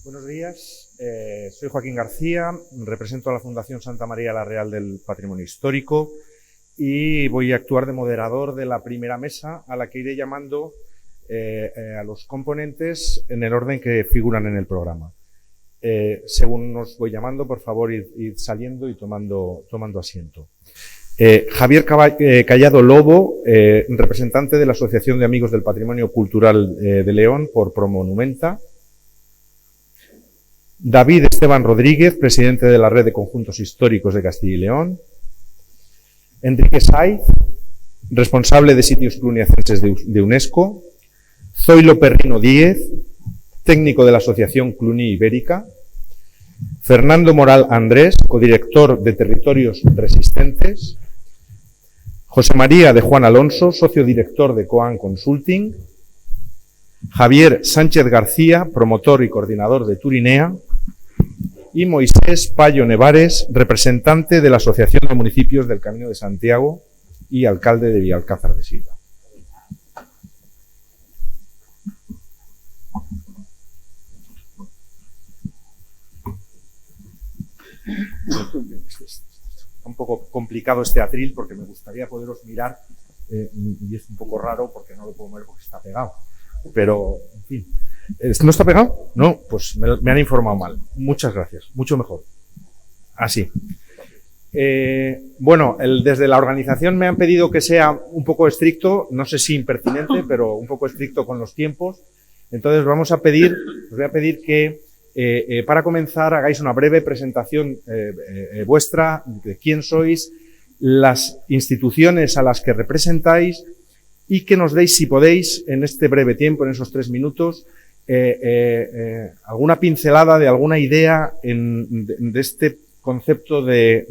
Buenos días, soy Joaquín García, represento a la Fundación Santa María la Real del Patrimonio Histórico y voy a actuar de moderador de la primera mesa, a la que iré llamando a los componentes en el orden que figuran en el programa. Según os voy llamando, por favor, id saliendo y tomando asiento. Javier Callado Lobo, representante de la Asociación de Amigos del Patrimonio Cultural de León por Promonumenta. David Esteban Rodríguez, presidente de la Red de Conjuntos Históricos de Castilla y León. Enrique Saiz, responsable de Sitios Cluniacenses de UNESCO. Zoilo Perrino Díez, técnico de la Asociación Cluny Ibérica. Fernando Moral Andrés, codirector de Territorios Resistentes. José María de Juan Alonso, socio director de Coan Consulting. Javier Sánchez García, promotor y coordinador de Turinea. Y Moisés Payo Nevares, representante de la Asociación de Municipios del Camino de Santiago y alcalde de Villalcázar de Silva. Un poco complicado este atril porque me gustaría poderos mirar y es un poco raro porque no lo puedo ver porque está pegado. Pero, en fin. ¿No está pegado? No, pues me han informado mal. Muchas gracias. Mucho mejor. Así. Bueno, desde la organización me han pedido que sea un poco estricto, no sé si impertinente, pero un poco estricto con los tiempos. Entonces os voy a pedir que para comenzar hagáis una breve presentación vuestra, de quién sois, las instituciones a las que representáis y que nos deis, si podéis, en este breve tiempo, en esos 3 minutos, alguna pincelada de alguna idea de este concepto de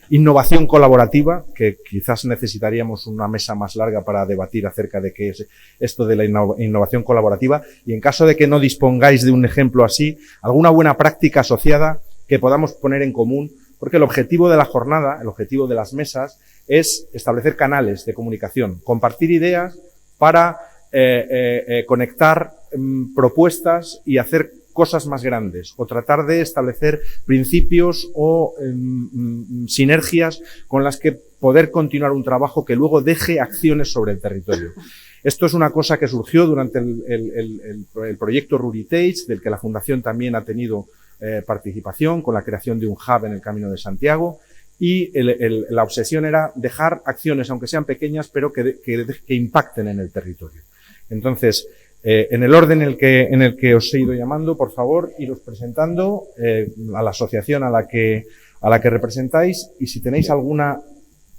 innovación colaborativa, que quizás necesitaríamos una mesa más larga para debatir acerca de qué es esto de la innovación colaborativa, y en caso de que no dispongáis de un ejemplo así, alguna buena práctica asociada que podamos poner en común, porque el objetivo de la jornada, el objetivo de las mesas, es establecer canales de comunicación, compartir ideas para conectar propuestas y hacer cosas más grandes, o tratar de establecer principios o sinergias con las que poder continuar un trabajo que luego deje acciones sobre el territorio. Esto es una cosa que surgió durante el proyecto Ruritage, del que la Fundación también ha tenido participación con la creación de un hub en el Camino de Santiago, y la obsesión era dejar acciones, aunque sean pequeñas, pero que impacten en el territorio. Entonces, en el orden en el que os he ido llamando, por favor, iros presentando a la asociación a la que representáis, y si tenéis alguna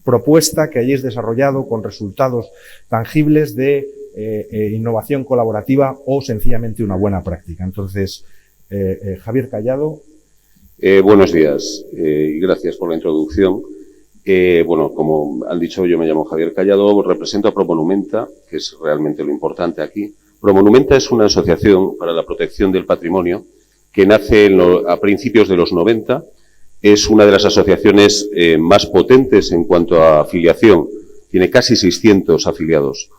propuesta que hayáis desarrollado con resultados tangibles de innovación colaborativa o sencillamente una buena práctica. Entonces, Javier Callado. Buenos días y gracias por la introducción. Bueno, como han dicho, yo me llamo Javier Callado, represento a Promonumenta, que es realmente lo importante aquí. Promonumenta es una asociación para la protección del patrimonio que nace a principios de los 90. Es una de las asociaciones más potentes en cuanto a afiliación. Tiene casi 600 afiliados.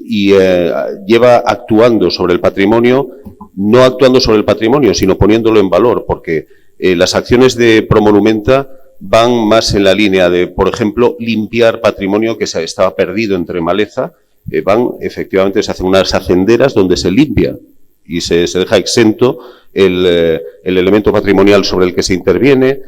Lleva actuando sobre el patrimonio, no actuando sobre el patrimonio, sino poniéndolo en valor, porque las acciones de Promonumenta van más en la línea de, por ejemplo, limpiar patrimonio que estaba perdido entre maleza. Efectivamente, se hacen unas hacenderas donde se limpia y se deja exento el elemento patrimonial sobre el que se interviene.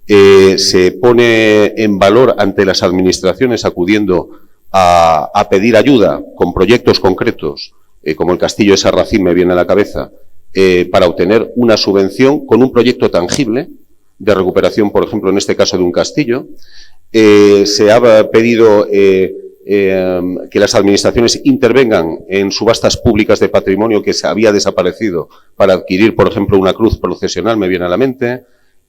Se pone en valor ante las administraciones acudiendo a pedir ayuda con proyectos concretos, como el Castillo de Sarracín me viene a la cabeza, para obtener una subvención con un proyecto tangible de recuperación, por ejemplo, en este caso de un castillo. Se ha pedido que las administraciones intervengan en subastas públicas de patrimonio que se había desaparecido para adquirir, por ejemplo, una cruz procesional, me viene a la mente,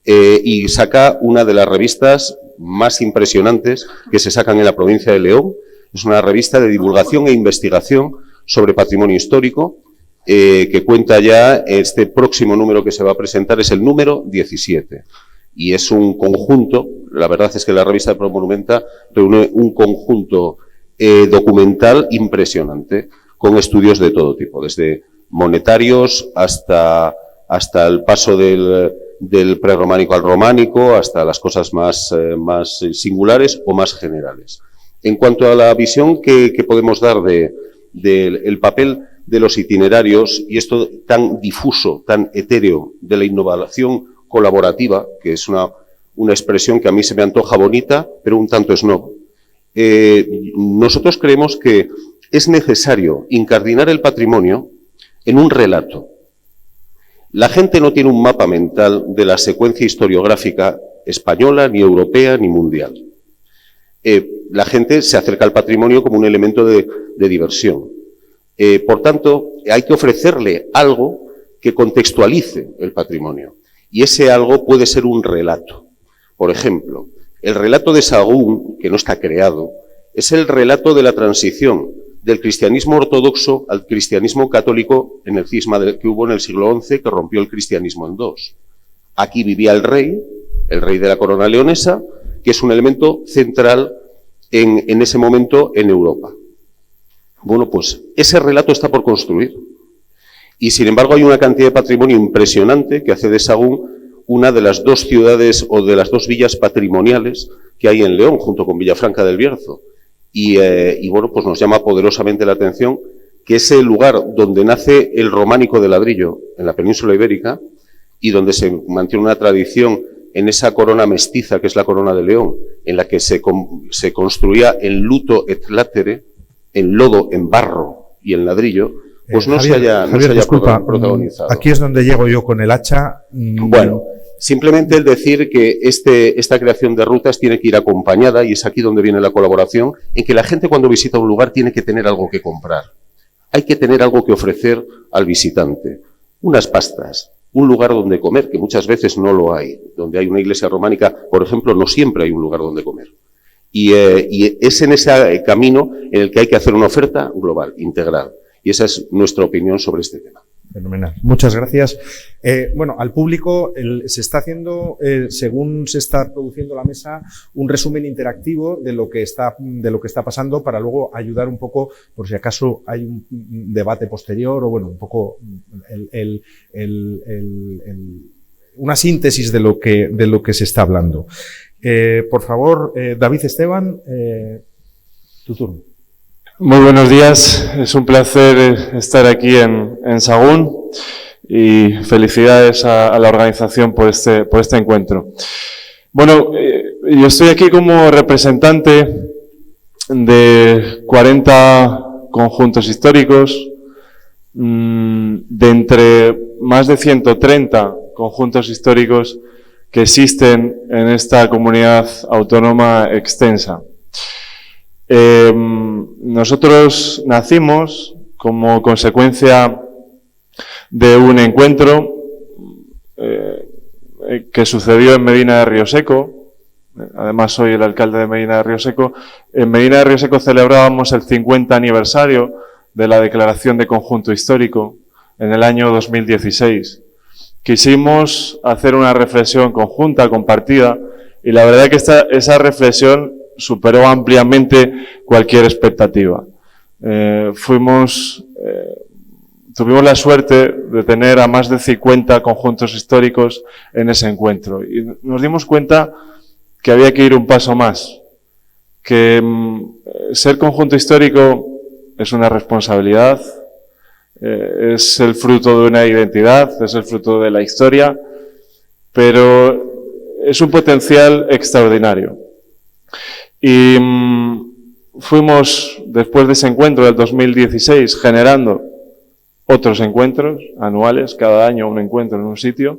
y saca una de las revistas más impresionantes que se sacan en la provincia de León. Es una revista de divulgación e investigación sobre patrimonio histórico, que cuenta ya, este próximo número que se va a presentar es el número 17. Y es un conjunto, la verdad es que la revista de Promonumenta reúne un conjunto documental impresionante, con estudios de todo tipo, desde monetarios hasta el paso del prerrománico al románico, hasta las cosas más singulares o más generales. En cuanto a la visión que podemos dar del papel de los itinerarios, y esto tan difuso, tan etéreo, de la innovación colaborativa, que es una expresión que a mí se me antoja bonita, pero un tanto snob, nosotros creemos que es necesario incardinar el patrimonio en un relato. La gente no tiene un mapa mental de la secuencia historiográfica española, ni europea, ni mundial. La gente se acerca al patrimonio como un elemento de diversión. Por tanto, hay que ofrecerle algo que contextualice el patrimonio. Y ese algo puede ser un relato. Por ejemplo, el relato de Sahagún, que no está creado, es el relato de la transición del cristianismo ortodoxo al cristianismo católico en el cisma que hubo en el siglo XI, que rompió el cristianismo en dos. Aquí vivía el rey de la corona leonesa, que es un elemento central en ese momento en Europa. Bueno, pues ese relato está por construir. Y sin embargo hay una cantidad de patrimonio impresionante que hace de Sahagún una de las dos ciudades o de las dos villas patrimoniales que hay en León, junto con Villafranca del Bierzo. Y bueno, pues nos llama poderosamente la atención que ese lugar donde nace el románico de ladrillo en la península ibérica y donde se mantiene una tradición en esa corona mestiza que es la corona de León, en la que se construía en luto et latere, en lodo, en barro y en ladrillo, pues no se haya protagonizado. Aquí es donde llego yo con el hacha. Bueno, simplemente el decir que esta creación de rutas tiene que ir acompañada, y es aquí donde viene la colaboración, en que la gente cuando visita un lugar tiene que tener algo que comprar. Hay que tener algo que ofrecer al visitante. Unas pastas, un lugar donde comer, que muchas veces no lo hay. Donde hay una iglesia románica, por ejemplo, no siempre hay un lugar donde comer. Y es en ese camino en el que hay que hacer una oferta global, integral. Y esa es nuestra opinión sobre este tema. Fenomenal. Muchas gracias. Bueno, al público se está haciendo, según se está produciendo la mesa, un resumen interactivo de lo que está pasando, para luego ayudar un poco, por si acaso hay un debate posterior, o bueno, un poco una síntesis de lo que se está hablando. Por favor, David Esteban, tu turno. Muy buenos días, es un placer estar aquí en Sahagún y felicidades a la organización por este encuentro. Bueno, yo estoy aquí como representante de 40 conjuntos históricos, de entre más de 130 conjuntos históricos que existen en esta comunidad autónoma extensa. Nosotros nacimos como consecuencia de un encuentro que sucedió en Medina de Rioseco. Además, soy el alcalde de Medina de Rioseco. En Medina de Rioseco celebrábamos el 50 aniversario de la declaración de conjunto histórico en el año 2016. Quisimos hacer una reflexión conjunta, compartida, y la verdad es que esa reflexión superó ampliamente cualquier expectativa. Tuvimos la suerte de tener a más de 50 conjuntos históricos en ese encuentro, y nos dimos cuenta que había que ir un paso más, que ser conjunto histórico es una responsabilidad, es el fruto de una identidad, es el fruto de la historia, pero es un potencial extraordinario. Y fuimos, después de ese encuentro del 2016, generando otros encuentros anuales, cada año un encuentro en un sitio.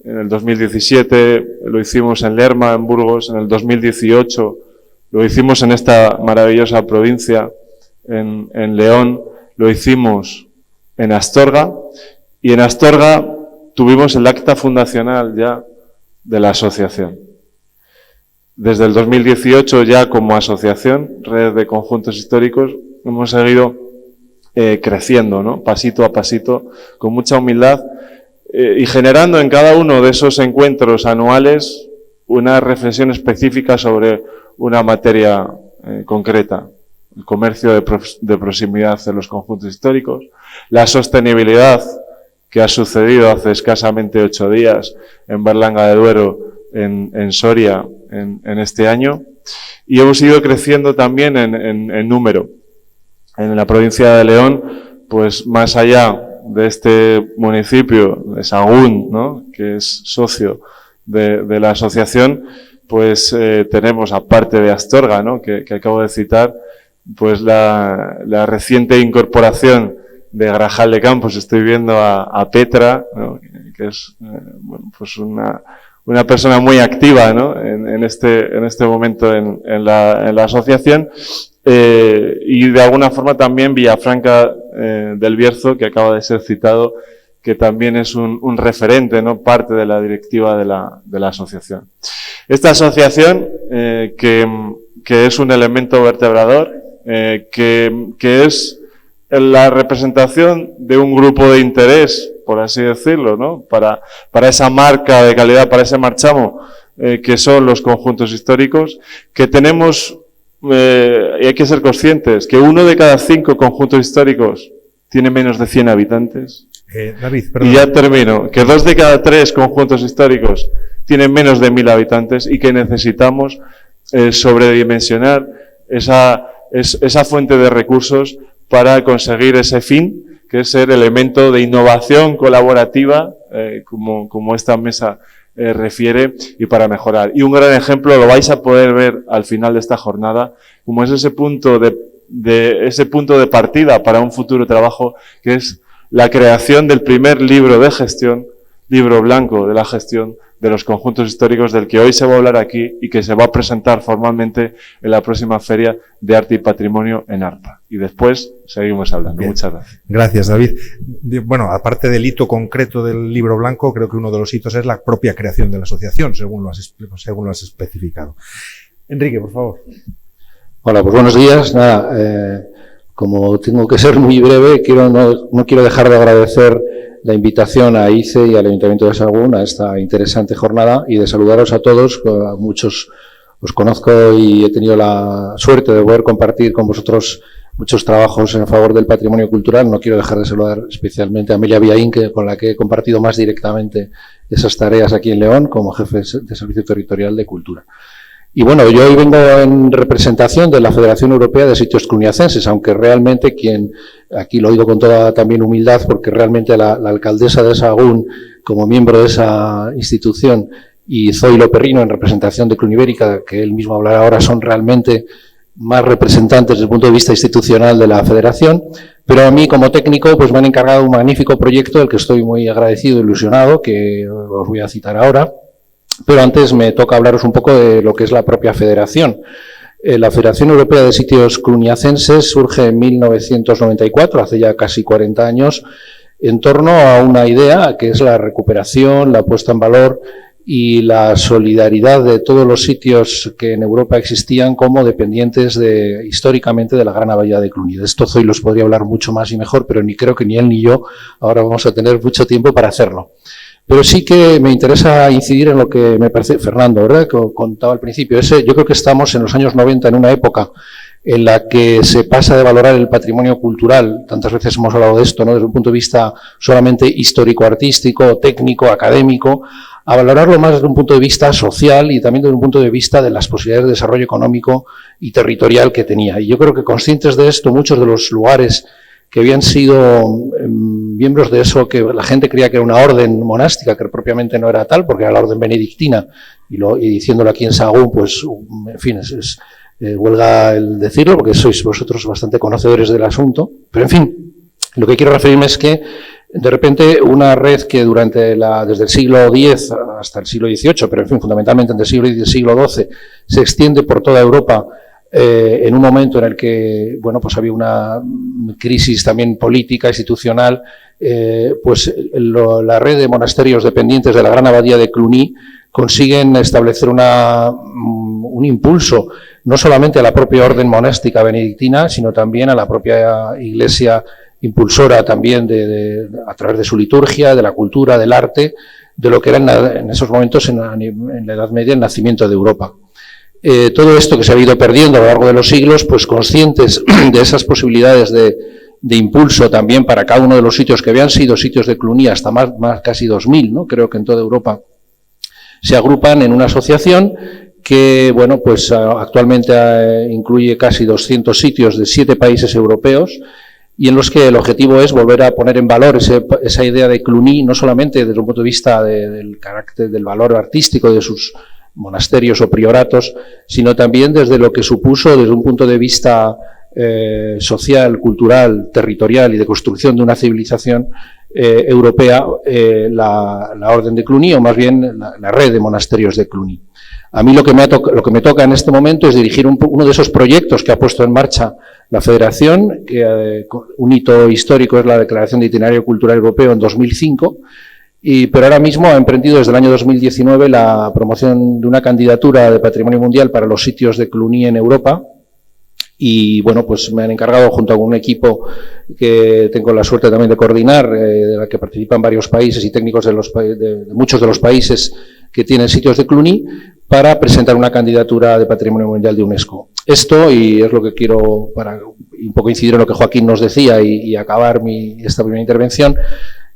En el 2017 lo hicimos en Lerma, en Burgos. En el 2018 lo hicimos en esta maravillosa provincia, en León. Lo hicimos en Astorga. Y en Astorga tuvimos el acta fundacional ya de la asociación. Desde el 2018 ya como asociación, Red de Conjuntos Históricos, hemos seguido creciendo, ¿no? Pasito a pasito, con mucha humildad, y generando en cada uno de esos encuentros anuales una reflexión específica sobre una materia concreta. el comercio de proximidad en los conjuntos históricos, la sostenibilidad que ha sucedido hace escasamente 8 días en Berlanga de Duero, en Soria, en este año, y hemos ido creciendo también en número. En la provincia de León, pues más allá de este municipio de Sahagún, ¿no?, que es socio de la asociación, pues tenemos, aparte de Astorga, ¿no?, que acabo de citar, pues la reciente incorporación de Grajal de Campos. Estoy viendo a Petra, ¿no?, que es bueno, pues una persona muy activa, ¿no?, en este momento en la asociación, y de alguna forma también Villafranca del Bierzo, que acaba de ser citado, que también es un referente, ¿no?, parte de la directiva de la asociación. Esta asociación, que es un elemento vertebrador, que es la representación de un grupo de interés, por así decirlo, ¿no?, para esa marca de calidad, para ese marchamo, que son los conjuntos históricos, que tenemos, y hay que ser conscientes, que 1 de cada 5 conjuntos históricos tiene menos de 100 habitantes. David, perdón. Y ya termino, que 2 de cada 3 conjuntos históricos tienen menos de 1000 habitantes y que necesitamos sobredimensionar esa fuente de recursos para conseguir ese fin, que es ser elemento de innovación colaborativa, como esta mesa refiere, y para mejorar. Y un gran ejemplo lo vais a poder ver al final de esta jornada, como es ese punto de partida para un futuro trabajo, que es la creación del primer libro de gestión, libro blanco de la gestión de los conjuntos históricos, del que hoy se va a hablar aquí y que se va a presentar formalmente en la próxima Feria de Arte y Patrimonio en ARPA. Y después seguimos hablando. Bien. Muchas gracias. Gracias, David. Bueno, aparte del hito concreto del libro blanco, creo que uno de los hitos es la propia creación de la asociación, según lo has especificado. Enrique, por favor. Hola, pues buenos días. Nada, como tengo que ser muy breve, no quiero dejar de agradecer la invitación a ICE y al Ayuntamiento de Sahagún a esta interesante jornada y de saludaros a todos. A muchos os conozco y he tenido la suerte de poder compartir con vosotros muchos trabajos en favor del patrimonio cultural. No quiero dejar de saludar especialmente a Amelia Villaín, con la que he compartido más directamente esas tareas aquí en León como jefe de Servicio Territorial de Cultura. Y bueno, yo hoy vengo en representación de la Federación Europea de Sitios Cluniacenses, aunque realmente aquí lo digo con toda también humildad, porque realmente la alcaldesa de Sahagún, como miembro de esa institución, y Zoilo Perrino, en representación de Clunibérica, que él mismo hablará ahora, son realmente más representantes desde el punto de vista institucional de la Federación. Pero a mí, como técnico, pues me han encargado un magnífico proyecto del que estoy muy agradecido e ilusionado, que os voy a citar ahora. Pero antes me toca hablaros un poco de lo que es la propia Federación. La Federación Europea de Sitios Cluniacenses surge en 1994, hace ya casi 40 años, en torno a una idea que es la recuperación, la puesta en valor y la solidaridad de todos los sitios que en Europa existían como dependientes históricamente de la Gran Abadía de Cluny. De esto Zoilo os podría hablar mucho más y mejor, pero creo que ni él ni yo ahora vamos a tener mucho tiempo para hacerlo. Pero sí que me interesa incidir en lo que me parece, Fernando, ¿verdad?, que contaba al principio. Yo creo que estamos en los años 90 en una época en la que se pasa de valorar el patrimonio cultural, tantas veces hemos hablado de esto, ¿no?, desde un punto de vista solamente histórico-artístico, técnico, académico, a valorarlo más desde un punto de vista social y también desde un punto de vista de las posibilidades de desarrollo económico y territorial que tenía. Y yo creo que conscientes de esto, muchos de los lugares que habían sido miembros de eso, que la gente creía que era una orden monástica, que propiamente no era tal, porque era la orden benedictina, y diciéndolo aquí en Sahagún, pues, en fin, huelga el decirlo, porque sois vosotros bastante conocedores del asunto, pero en fin, lo que quiero referirme es que, de repente, una red que desde el siglo X hasta el siglo XVIII, pero en fin, fundamentalmente entre el siglo X y el siglo XII, se extiende por toda Europa, en un momento en el que, bueno, pues había una crisis también política, institucional, pues la red de monasterios dependientes de la Gran Abadía de Cluny consiguen establecer un impulso, no solamente a la propia orden monástica benedictina, sino también a la propia Iglesia impulsora también a través de su liturgia, de la cultura, del arte, de lo que era en esos momentos, en la Edad Media, el nacimiento de Europa. Todo esto que se ha ido perdiendo a lo largo de los siglos, pues conscientes de esas posibilidades de impulso también para cada uno de los sitios que habían sido sitios de Cluny hasta más casi 2000, ¿no? Creo que en toda Europa se agrupan en una asociación que, bueno, pues actualmente incluye casi 200 sitios de 7 países europeos y en los que el objetivo es volver a poner en valor esa idea de Cluny, no solamente desde un punto de vista del carácter, del valor artístico de sus monasterios o prioratos, sino también desde lo que supuso desde un punto de vista social, cultural, territorial y de construcción de una civilización europea, la Orden de Cluny, o más bien la red de monasterios de Cluny. A mí lo que me toca en este momento es dirigir uno de esos proyectos que ha puesto en marcha la Federación, que un hito histórico es la Declaración de Itinerario Cultural Europeo en 2005, pero ahora mismo ha emprendido desde el año 2019 la promoción de una candidatura de Patrimonio Mundial para los sitios de Cluny en Europa. Y bueno, pues me han encargado junto a un equipo que tengo la suerte también de coordinar, de la que participan varios países y técnicos de muchos de los países que tienen sitios de Cluny, para presentar una candidatura de Patrimonio Mundial de UNESCO. Esto, y es lo que quiero, para un poco incidir en lo que Joaquín nos decía y acabar esta primera intervención,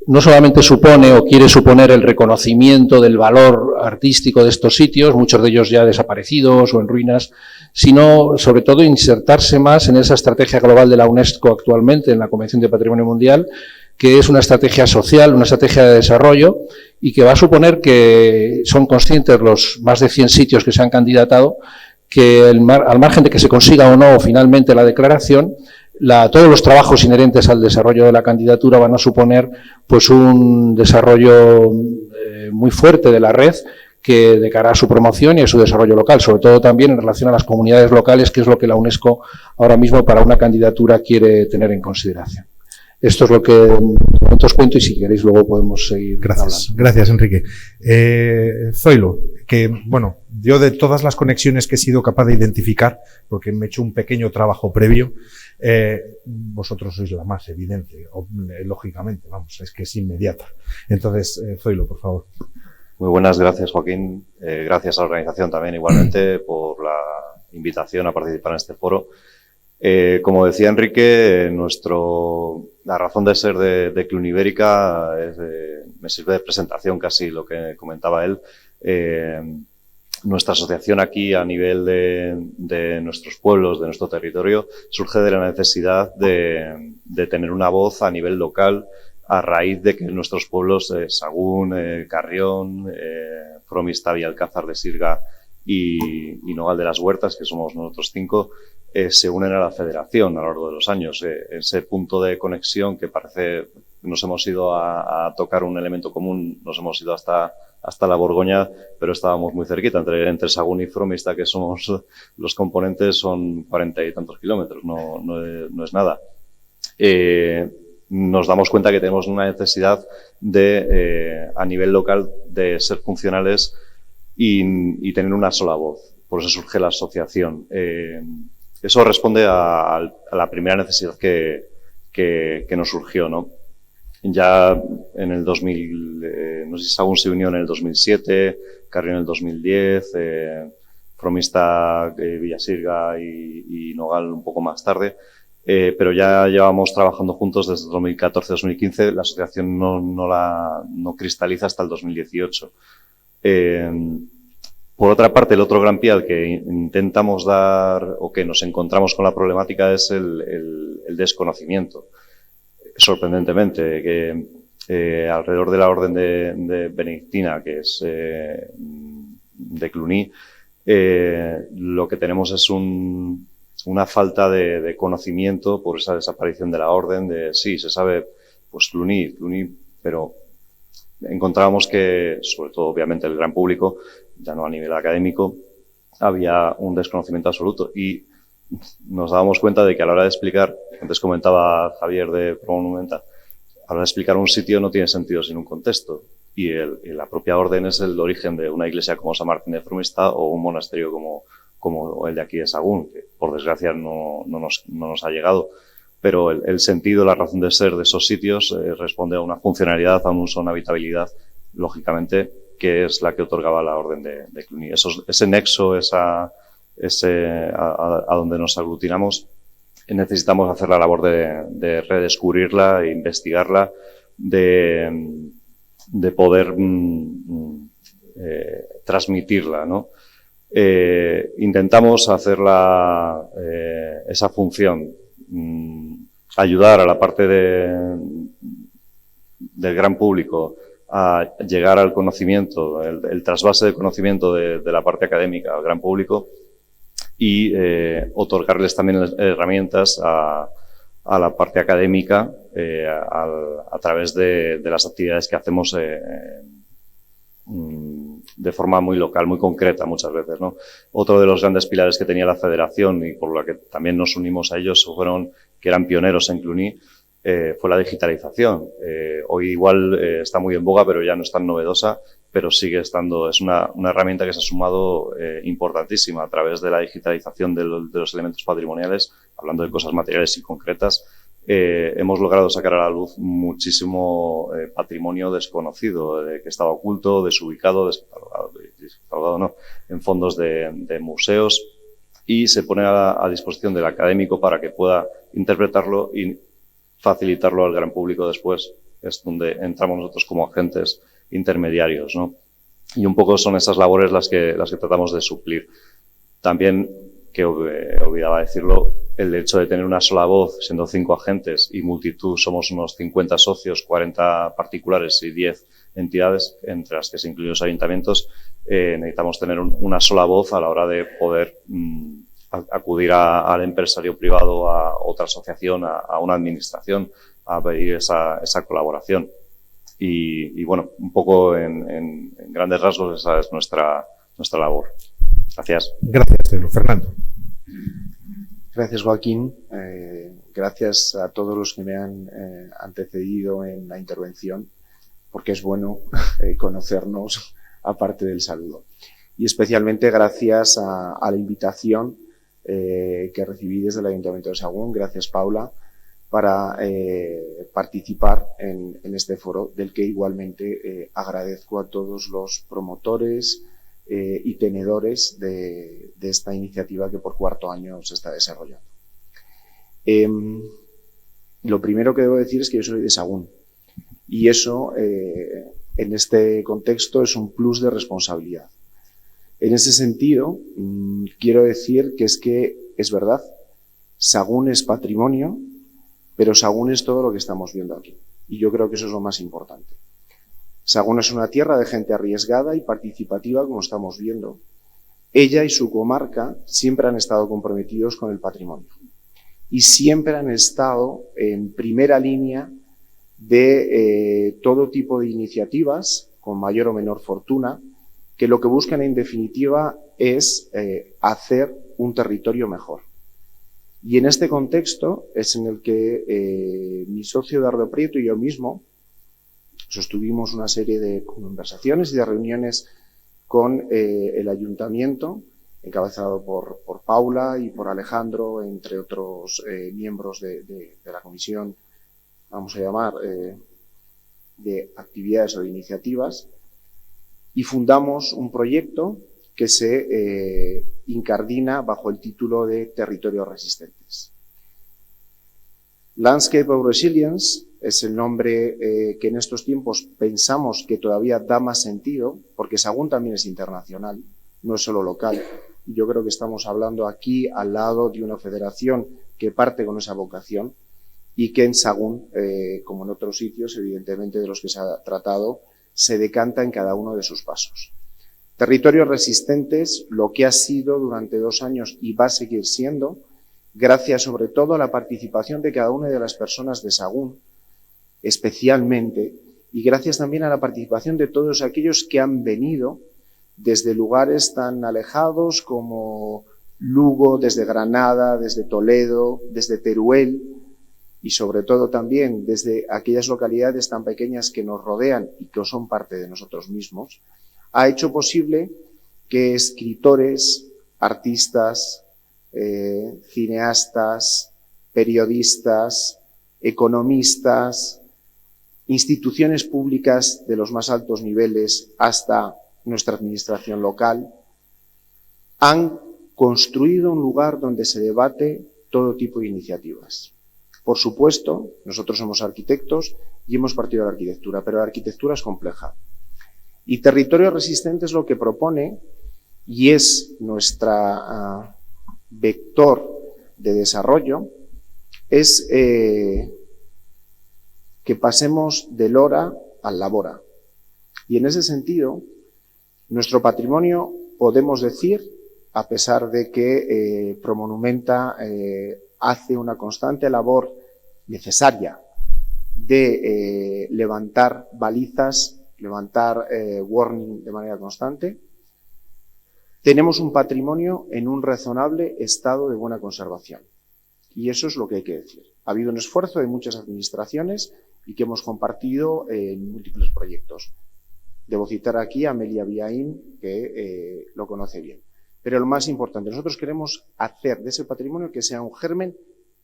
no solamente supone o quiere suponer el reconocimiento del valor artístico de estos sitios, muchos de ellos ya desaparecidos o en ruinas, sino sobre todo insertarse más en esa estrategia global de la UNESCO actualmente en la Convención de Patrimonio Mundial, que es una estrategia social, una estrategia de desarrollo y que va a suponer que son conscientes los más de 100 sitios que se han candidatado, que al margen de que se consiga o no finalmente la declaración, todos los trabajos inherentes al desarrollo de la candidatura van a suponer pues un desarrollo muy fuerte de la red que de cara a su promoción y a su desarrollo local, sobre todo también en relación a las comunidades locales, que es lo que la UNESCO ahora mismo para una candidatura quiere tener en consideración. Esto es lo que os cuento y si queréis luego podemos seguir hablando. Gracias, Enrique. Zoilo, que bueno, yo de todas las conexiones que he sido capaz de identificar, porque me he hecho un pequeño trabajo previo, vosotros sois la más evidente, lógicamente, vamos, es que es inmediata. Entonces, Zoilo, por favor. Muy buenas, gracias Joaquín, gracias a la organización también igualmente por la invitación a participar en este foro. Como decía Enrique, la razón de ser de Cluny Ibérica me sirve de presentación casi lo que comentaba él. Nuestra asociación aquí a nivel de nuestros pueblos, de nuestro territorio, surge de la necesidad de tener una voz a nivel local a raíz de que en nuestros pueblos Sagún, Carrión, Fromista y Alcázar de Sirga y Nogal de las Huertas, que somos nosotros 5, se unen a la federación a lo largo de los años. Ese punto de conexión que parece nos hemos ido a tocar un elemento común, nos hemos ido hasta la Borgoña, pero estábamos muy cerquita. Entre Sagún y Fromista, que somos los componentes, son 40 y tantos kilómetros, no es nada. Nos damos cuenta que tenemos una necesidad a nivel local de ser funcionales y tener una sola voz. Por eso surge la asociación. Eso responde a la primera necesidad que nos surgió, ¿no? Ya en el 2000, no sé si Sagún se unió en el 2007, Carrión en el 2010, Fromista, Villasirga y Nogal un poco más tarde. Pero ya llevamos trabajando juntos desde 2014-2015. La asociación no cristaliza hasta el 2018. Por otra parte, el otro gran pie al que intentamos dar o que nos encontramos con la problemática es el desconocimiento. Sorprendentemente, que alrededor de la orden de Benedictina, que es de Cluny, lo que tenemos es una falta de conocimiento por esa desaparición de la orden, sí, se sabe, pues Cluny, pero encontrábamos que, sobre todo obviamente el gran público, ya no a nivel académico, había un desconocimiento absoluto y nos dábamos cuenta de que a la hora de explicar, antes comentaba Javier de Promonumenta, a la hora de explicar un sitio no tiene sentido sin un contexto y la propia orden es el origen de una iglesia como San Martín de Fromista o un monasterio como el de aquí de Sagún, que por desgracia no nos ha llegado, pero el sentido, la razón de ser de esos sitios responde a una funcionalidad, a un uso, a una habitabilidad, lógicamente, que es la que otorgaba la orden de Cluny. Ese nexo, esa a donde nos aglutinamos, necesitamos hacer la labor de redescubrirla, investigarla, de poder transmitirla, ¿no? Intentamos hacer esa función, ayudar a la parte del gran público a llegar al conocimiento, el trasvase de conocimiento de la parte académica al gran público y otorgarles también herramientas a la parte académica a través de las actividades que hacemos de forma muy local, muy concreta muchas veces, ¿no? Otro de los grandes pilares que tenía la Federación y por lo que también nos unimos a ellos que eran pioneros en Cluny, fue la digitalización. Hoy igual está muy en boga, pero ya no es tan novedosa, pero sigue estando, es una herramienta que se ha sumado importantísima a través de la digitalización de los elementos patrimoniales, hablando de cosas materiales y concretas. Hemos logrado sacar a la luz muchísimo patrimonio desconocido, que estaba oculto, desubicado, descatalogado, ¿no?, en fondos de museos, y se pone a disposición del académico para que pueda interpretarlo y facilitarlo al gran público después. Es donde entramos nosotros como agentes intermediarios, ¿no? Y un poco son esas labores las que tratamos de suplir. También, que olvidaba decirlo, el hecho de tener una sola voz, siendo 5 agentes y multitud, somos unos 50 socios, 40 particulares y 10 entidades, entre las que se incluyen los ayuntamientos, necesitamos tener una sola voz a la hora de poder acudir al empresario privado, a otra asociación, a una administración, a pedir esa colaboración. Y bueno, un poco en grandes rasgos esa es nuestra labor. Gracias. Gracias, Telo. Fernando. Gracias, Joaquín. Gracias a todos los que me han antecedido en la intervención, porque es bueno conocernos aparte del saludo. Y especialmente gracias a la invitación que recibí desde el Ayuntamiento de Sahagún. Gracias, Paula, para participar en este foro, del que igualmente agradezco a todos los promotores y tenedores de esta iniciativa que por 4º año se está desarrollando. Lo primero que debo decir es que yo soy de Sahagún y eso en este contexto es un plus de responsabilidad. En ese sentido, quiero decir que es verdad, Sahagún es patrimonio, pero Sahagún es todo lo que estamos viendo aquí y yo creo que eso es lo más importante. Sahagún es una tierra de gente arriesgada y participativa, como estamos viendo. Ella y su comarca siempre han estado comprometidos con el patrimonio y siempre han estado en primera línea de todo tipo de iniciativas, con mayor o menor fortuna, que lo que buscan en definitiva es hacer un territorio mejor. Y en este contexto es en el que mi socio Dardo Prieto y yo mismo sostuvimos una serie de conversaciones y de reuniones con el ayuntamiento, encabezado por Paula y por Alejandro, entre otros miembros de la comisión, vamos a llamar, de actividades o de iniciativas, y fundamos un proyecto que se incardina bajo el título de Territorios Resistentes. Landscape of Resilience es el nombre que en estos tiempos pensamos que todavía da más sentido, porque Sahagún también es internacional, no es solo local. Y yo creo que estamos hablando aquí al lado de una federación que parte con esa vocación y que en Sahagún, como en otros sitios, evidentemente de los que se ha tratado, se decanta en cada uno de sus pasos. Territorios Resistentes, lo que ha sido durante 2 años y va a seguir siendo, gracias sobre todo a la participación de cada una de las personas de Sahagún, especialmente, y gracias también a la participación de todos aquellos que han venido desde lugares tan alejados como Lugo, desde Granada, desde Toledo, desde Teruel, y sobre todo también desde aquellas localidades tan pequeñas que nos rodean y que son parte de nosotros mismos, ha hecho posible que escritores, artistas, cineastas, periodistas, economistas, instituciones públicas de los más altos niveles hasta nuestra administración local, han construido un lugar donde se debate todo tipo de iniciativas. Por supuesto, nosotros somos arquitectos y hemos partido de la arquitectura, pero la arquitectura es compleja. Y Territorio Resistente es lo que propone y es nuestra vector de desarrollo, es que pasemos del ora al labora. Y en ese sentido, nuestro patrimonio, podemos decir, a pesar de que Promonumenta hace una constante labor necesaria de levantar balizas, levantar warning de manera constante, tenemos un patrimonio en un razonable estado de buena conservación. Y eso es lo que hay que decir. Ha habido un esfuerzo de muchas administraciones y que hemos compartido en múltiples proyectos. Debo citar aquí a Amelia Biaín, que lo conoce bien. Pero lo más importante, nosotros queremos hacer de ese patrimonio que sea un germen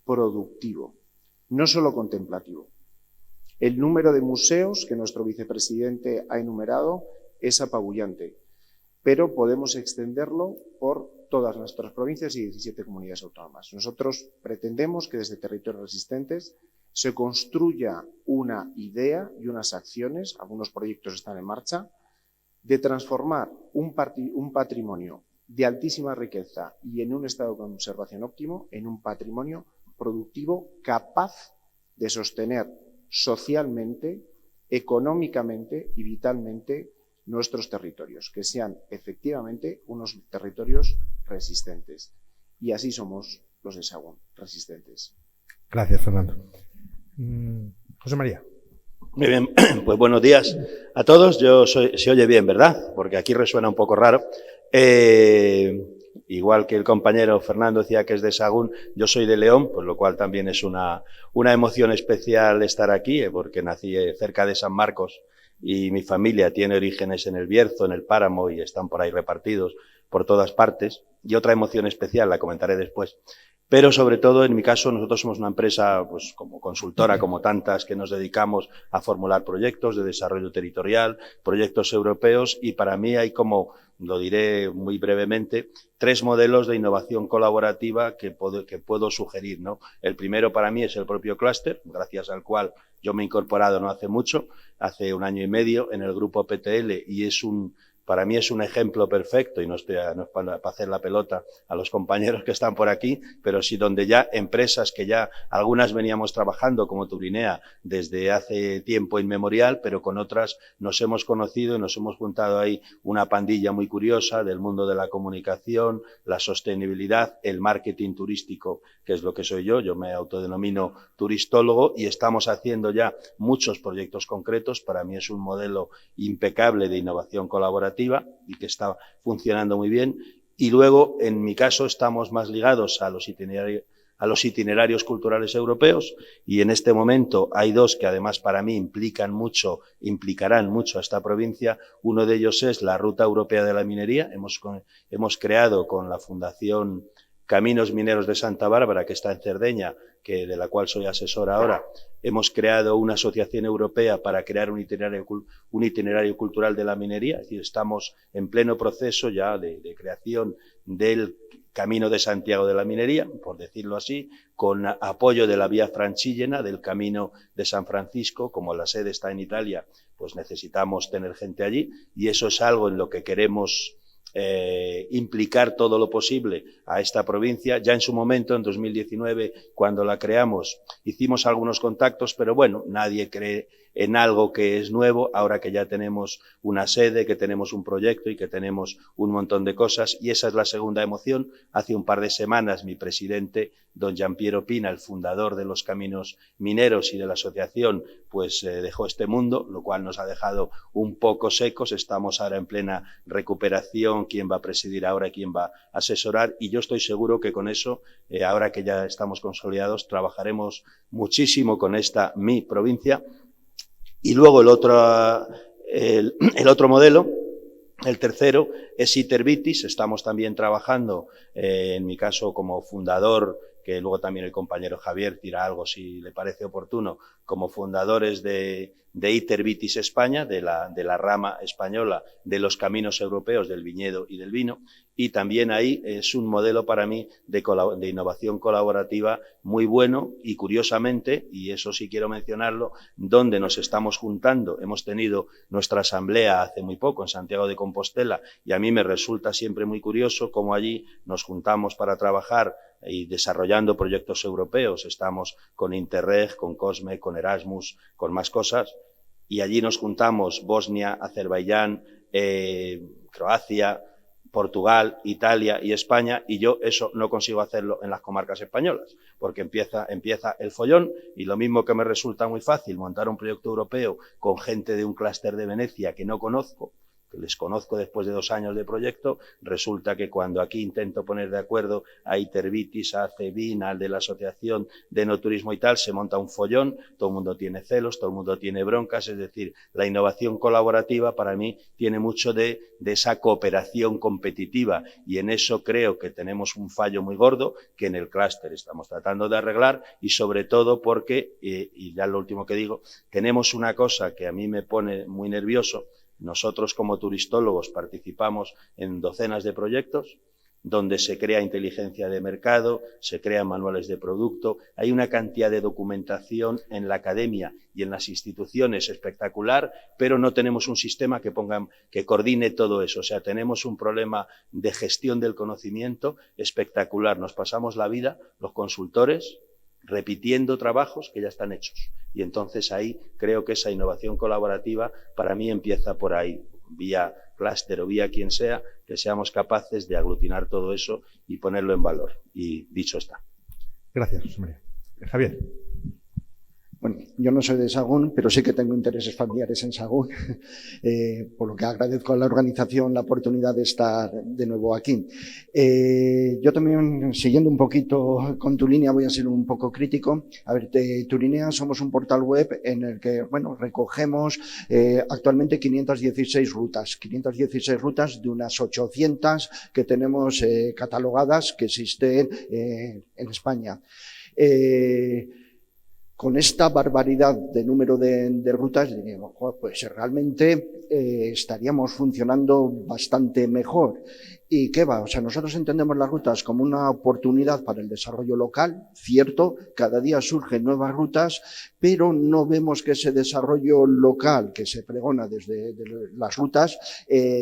productivo, no solo contemplativo. El número de museos que nuestro vicepresidente ha enumerado es apabullante, pero podemos extenderlo por todas nuestras provincias y 17 comunidades autónomas. Nosotros pretendemos que desde Territorios Resistentes se construya una idea y unas acciones, algunos proyectos están en marcha, de transformar un patrimonio de altísima riqueza y en un estado de conservación óptimo en un patrimonio productivo capaz de sostener socialmente, económicamente y vitalmente nuestros territorios, que sean efectivamente unos territorios resistentes. Y así somos los de Sahagún, resistentes. Gracias, Fernando. José María. Muy bien, pues buenos días a todos. Se oye bien, ¿verdad? Porque aquí resuena un poco raro. Igual que el compañero Fernando decía que es de Sahagún, yo soy de León, por lo cual también es una emoción especial estar aquí, porque nací cerca de San Marcos y mi familia tiene orígenes en el Bierzo, en el Páramo, y están por ahí repartidos por todas partes. Y otra emoción especial, la comentaré después. Pero sobre todo, en mi caso, nosotros somos una empresa, pues como consultora, como tantas, que nos dedicamos a formular proyectos de desarrollo territorial, proyectos europeos, y para mí hay como, lo diré muy brevemente, 3 modelos de innovación colaborativa que puedo sugerir, ¿no? El primero para mí es el propio clúster, gracias al cual yo me he incorporado no hace mucho, hace 1 año y medio, en el grupo PTL, y para mí es un ejemplo perfecto, y no es para hacer la pelota a los compañeros que están por aquí, pero sí donde ya empresas que ya algunas veníamos trabajando, como Turinea, desde hace tiempo inmemorial, pero con otras nos hemos conocido y nos hemos juntado ahí una pandilla muy curiosa del mundo de la comunicación, la sostenibilidad, el marketing turístico, que es lo que soy yo me autodenomino turistólogo, y estamos haciendo ya muchos proyectos concretos. Para mí es un modelo impecable de innovación colaborativa y que está funcionando muy bien. Y luego, en mi caso, estamos más ligados a los itinerarios culturales europeos, y en este momento hay 2 que además para mí implicarán mucho a esta provincia. Uno de ellos es la Ruta Europea de la Minería. Hemos creado con la Fundación Caminos Mineros de Santa Bárbara, que está en Cerdeña, de la cual soy asesor ahora, hemos creado una asociación europea para crear un itinerario cultural de la minería. Es decir, estamos en pleno proceso ya de creación del Camino de Santiago de la Minería, por decirlo así, con apoyo de la Vía Francígena, del Camino de San Francisco. Como la sede está en Italia, pues necesitamos tener gente allí, y eso es algo en lo que queremos implicar todo lo posible a esta provincia. Ya en su momento, en 2019, cuando la creamos, hicimos algunos contactos, pero bueno, nadie cree en algo que es nuevo, ahora que ya tenemos una sede, que tenemos un proyecto y que tenemos un montón de cosas, y esa es la segunda emoción. Hace un par de semanas mi presidente, don Giampiero Pina, el fundador de los Caminos Mineros y de la asociación, pues dejó este mundo, lo cual nos ha dejado un poco secos. Estamos ahora en plena recuperación, quién va a presidir ahora, quién va a asesorar, y yo estoy seguro que con eso, ahora que ya estamos consolidados, trabajaremos muchísimo con esta mi provincia. Y luego el otro modelo, el tercero, es Itervitis. Estamos también trabajando, en mi caso como fundador que luego también el compañero Javier dirá algo si le parece oportuno, como fundadores de Itervitis España, de la rama española de los caminos europeos del viñedo y del vino, y también ahí es un modelo para mí de innovación colaborativa muy bueno y curiosamente, y eso sí quiero mencionarlo, donde nos estamos juntando. Hemos tenido nuestra asamblea hace muy poco en Santiago de Compostela y a mí me resulta siempre muy curioso cómo allí nos juntamos para trabajar y desarrollando proyectos europeos. Estamos con Interreg, con COSME, con Erasmus, con más cosas, y allí nos juntamos Bosnia, Azerbaiyán, Croacia, Portugal, Italia y España, y yo eso no consigo hacerlo en las comarcas españolas, porque empieza el follón, y lo mismo que me resulta muy fácil montar un proyecto europeo con gente de un clúster de Venecia que no conozco, que les conozco después de 2 años de proyecto, resulta que cuando aquí intento poner de acuerdo a Itervitis, a CEBIN, al de la Asociación de Enoturismo y tal, se monta un follón, todo el mundo tiene celos, todo el mundo tiene broncas, es decir, la innovación colaborativa para mí tiene mucho de esa cooperación competitiva, y en eso creo que tenemos un fallo muy gordo que en el clúster estamos tratando de arreglar, y sobre todo porque, y ya lo último que digo, tenemos una cosa que a mí me pone muy nervioso. Nosotros como turistólogos participamos en docenas de proyectos donde se crea inteligencia de mercado, se crean manuales de producto, hay una cantidad de documentación en la academia y en las instituciones espectacular, pero no tenemos un sistema que coordine todo eso. O sea, tenemos un problema de gestión del conocimiento espectacular. Nos pasamos la vida, los consultores, repitiendo trabajos que ya están hechos. Y entonces ahí creo que esa innovación colaborativa para mí empieza por ahí, vía clúster o vía quien sea, que seamos capaces de aglutinar todo eso y ponerlo en valor. Y dicho está. Gracias, José María. Javier. Bueno, yo no soy de Sahagún, pero sí que tengo intereses familiares en Sahagún, por lo que agradezco a la organización la oportunidad de estar de nuevo aquí. Yo también, siguiendo un poquito con tu línea, voy a ser un poco crítico. A ver, Turinea somos un portal web en el que, bueno, recogemos actualmente 516 rutas de unas 800 que tenemos catalogadas que existen en España. Con esta barbaridad de número de rutas, diríamos, pues realmente estaríamos funcionando bastante mejor. ¿Y qué va? O sea, nosotros entendemos las rutas como una oportunidad para el desarrollo local, cierto, cada día surgen nuevas rutas, pero no vemos que ese desarrollo local que se pregona desde las rutas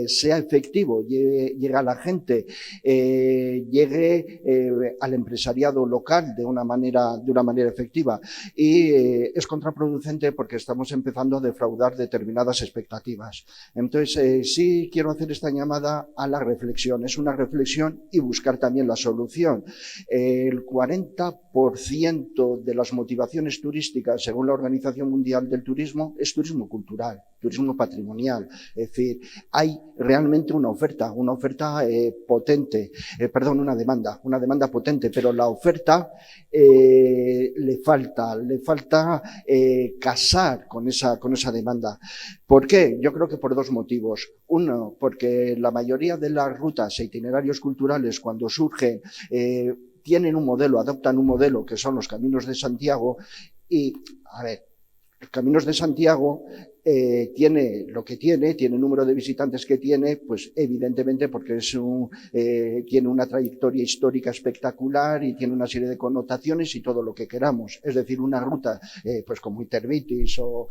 sea efectivo, llegue a la gente, llegue al empresariado local de una manera efectiva. Y es contraproducente porque estamos empezando a defraudar determinadas expectativas. Entonces, sí quiero hacer esta llamada a la reflexión. Es una reflexión y buscar también la solución. El 40% de las motivaciones turísticas, según la Organización Mundial del Turismo, es turismo cultural, turismo patrimonial. Es decir, hay realmente una oferta potente, una demanda potente, pero la oferta le falta casar con esa demanda. ¿Por qué? Yo creo que por 2 motivos. Uno, porque la mayoría de las rutas e itinerarios culturales, cuando surgen, tienen un modelo, adoptan un modelo que son los Caminos de Santiago. Y, a ver, los Caminos de Santiago tiene lo que tiene el número de visitantes que tiene, pues evidentemente porque tiene una trayectoria histórica espectacular y tiene una serie de connotaciones y todo lo que queramos. Es decir, una ruta pues como Itervitis o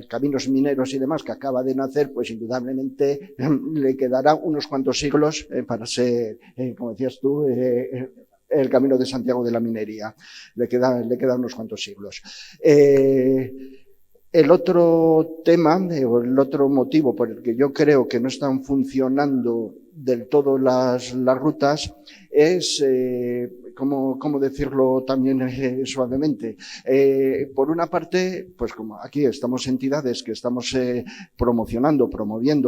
Caminos Mineros y demás que acaba de nacer, pues indudablemente le quedará unos cuantos siglos para ser, como decías tú, el Camino de Santiago de la Minería. Le quedan unos cuantos siglos. El otro tema, o el otro motivo por el que yo creo que no están funcionando del todo las rutas es, ¿cómo decirlo también suavemente? Por una parte, pues como aquí estamos entidades que estamos promoviendo,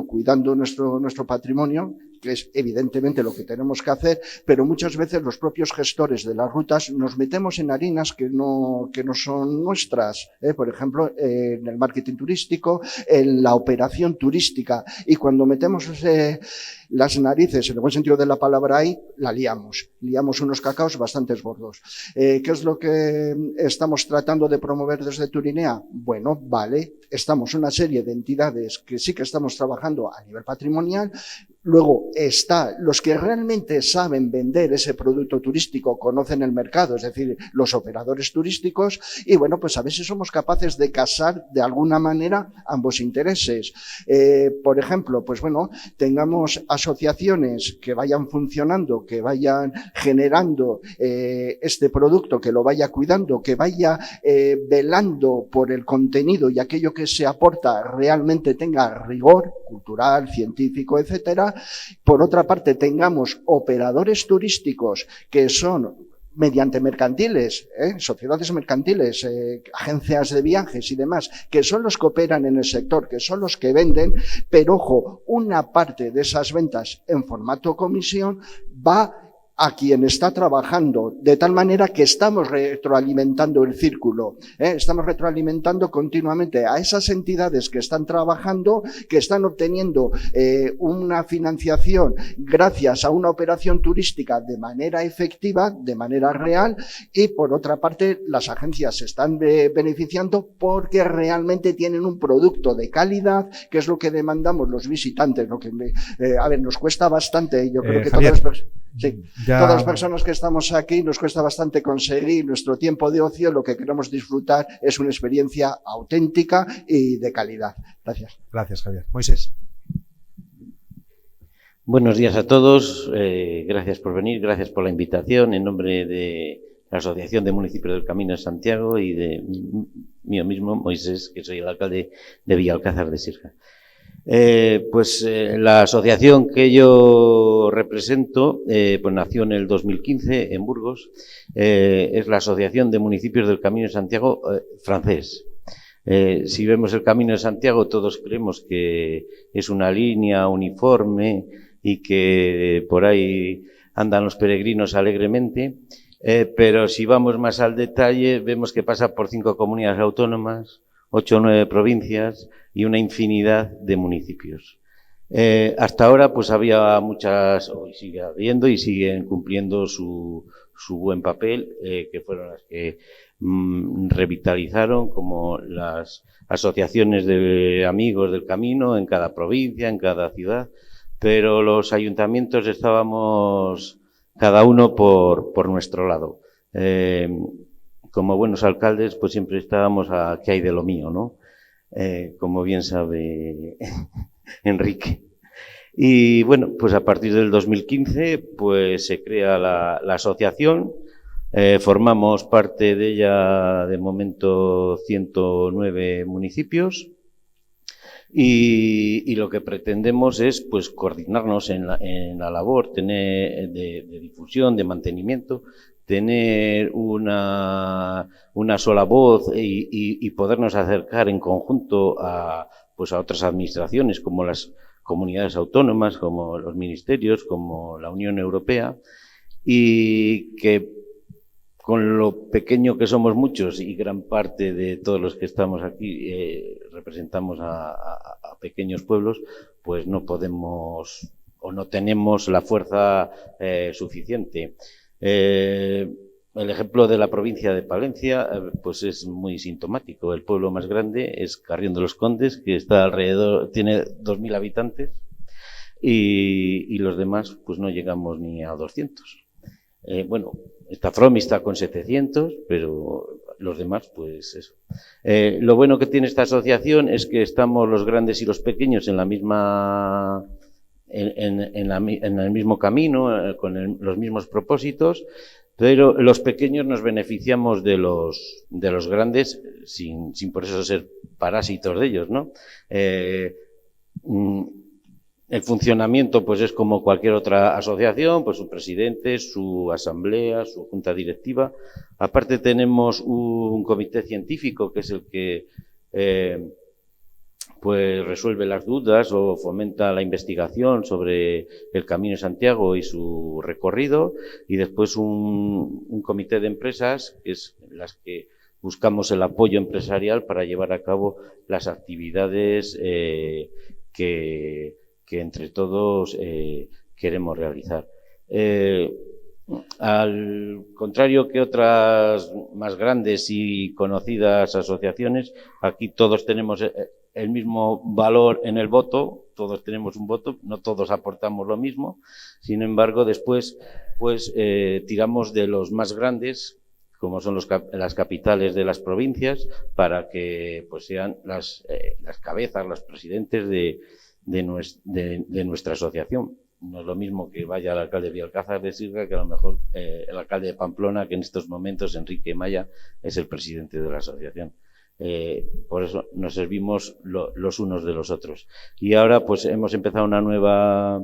cuidando nuestro patrimonio, que es evidentemente lo que tenemos que hacer, pero muchas veces los propios gestores de las rutas nos metemos en harinas que no son nuestras, por ejemplo, en el marketing turístico, en la operación turística, y cuando metemos las narices, en el buen sentido de la palabra, ahí, la liamos unos cacaos bastante gordos. ¿Qué es lo que estamos tratando de promover desde Turinea? Bueno, vale, estamos una serie de entidades que sí que estamos trabajando a nivel patrimonial. Luego está los que realmente saben vender ese producto turístico, conocen el mercado, es decir, los operadores turísticos, y bueno, pues a ver si somos capaces de casar de alguna manera ambos intereses. Por ejemplo, pues bueno, tengamos asociaciones que vayan funcionando, que vayan generando este producto, que lo vaya cuidando, que vaya velando por el contenido y aquello que se aporta realmente tenga rigor cultural, científico, etcétera. Por otra parte, tengamos operadores turísticos que son mediante mercantiles, sociedades mercantiles, agencias de viajes y demás, que son los que operan en el sector, que son los que venden, pero ojo, una parte de esas ventas en formato comisión va a quien está trabajando, de tal manera que estamos retroalimentando el círculo, estamos retroalimentando continuamente a esas entidades que están trabajando, que están obteniendo una financiación gracias a una operación turística de manera efectiva, de manera real, y por otra parte las agencias se están beneficiando porque realmente tienen un producto de calidad, que es lo que demandamos los visitantes, lo que nos cuesta bastante, yo creo que Javier, todas las personas que estamos aquí nos cuesta bastante conseguir nuestro tiempo de ocio, lo que queremos disfrutar es una experiencia auténtica y de calidad. Gracias. Gracias, Javier. Moisés. Buenos días a todos, gracias por venir, gracias por la invitación en nombre de la Asociación de Municipios del Camino de Santiago y de mío mismo, Moisés, que soy el alcalde de Villalcázar de Sirga. La asociación que yo represento pues nació en el 2015 en Burgos, es la Asociación de Municipios del Camino de Santiago francés. Si vemos el Camino de Santiago todos creemos que es una línea uniforme y que por ahí andan los peregrinos alegremente, pero si vamos más al detalle vemos que pasa por 5 comunidades autónomas, 8 o 9 provincias y una infinidad de municipios. Hasta ahora pues había muchas, hoy sigue habiendo y siguen cumpliendo su buen papel, que fueron las que revitalizaron, como las asociaciones de amigos del camino en cada provincia, en cada ciudad, pero los ayuntamientos estábamos cada uno por nuestro lado. Como buenos alcaldes, pues siempre estábamos a qué hay de lo mío, ¿no? Como bien sabe Enrique. Y bueno, pues a partir del 2015, pues se crea la asociación, formamos parte de ella de momento 109 municipios y lo que pretendemos es pues coordinarnos en la labor de difusión, de mantenimiento, tener una sola voz y podernos acercar en conjunto a otras administraciones como las comunidades autónomas, como los ministerios, como la Unión Europea, y que con lo pequeño que somos muchos y gran parte de todos los que estamos aquí representamos a pequeños pueblos, pues no podemos o no tenemos la fuerza suficiente. El ejemplo de la provincia de Palencia pues es muy sintomático. El pueblo más grande es Carrión de los Condes, que está alrededor, tiene 2.000 habitantes y los demás pues no llegamos ni a 200. Bueno, está Fromi está con 700, pero los demás pues eso. Lo bueno que tiene esta asociación es que estamos los grandes y los pequeños en la misma en el mismo camino, con los mismos propósitos, pero los pequeños nos beneficiamos de los grandes sin por eso ser parásitos de ellos, ¿no? El funcionamiento pues es como cualquier otra asociación, pues su presidente, su asamblea, su junta directiva. Aparte tenemos un comité científico que es el que pues resuelve las dudas o fomenta la investigación sobre el Camino de Santiago y su recorrido, y después un comité de empresas, que es las que buscamos el apoyo empresarial para llevar a cabo las actividades que entre todos queremos realizar. Al contrario que otras más grandes y conocidas asociaciones, aquí todos tenemos el mismo valor en el voto, todos tenemos un voto, no todos aportamos lo mismo. Sin embargo, después pues tiramos de los más grandes, como son las capitales de las provincias, para que pues sean las cabezas, los presidentes de nuestra asociación. No es lo mismo que vaya el alcalde de Villalcázar de Sirga que a lo mejor el alcalde de Pamplona, que en estos momentos, Enrique Maya, es el presidente de la asociación. Por eso nos servimos los unos de los otros. Y ahora pues hemos empezado una nueva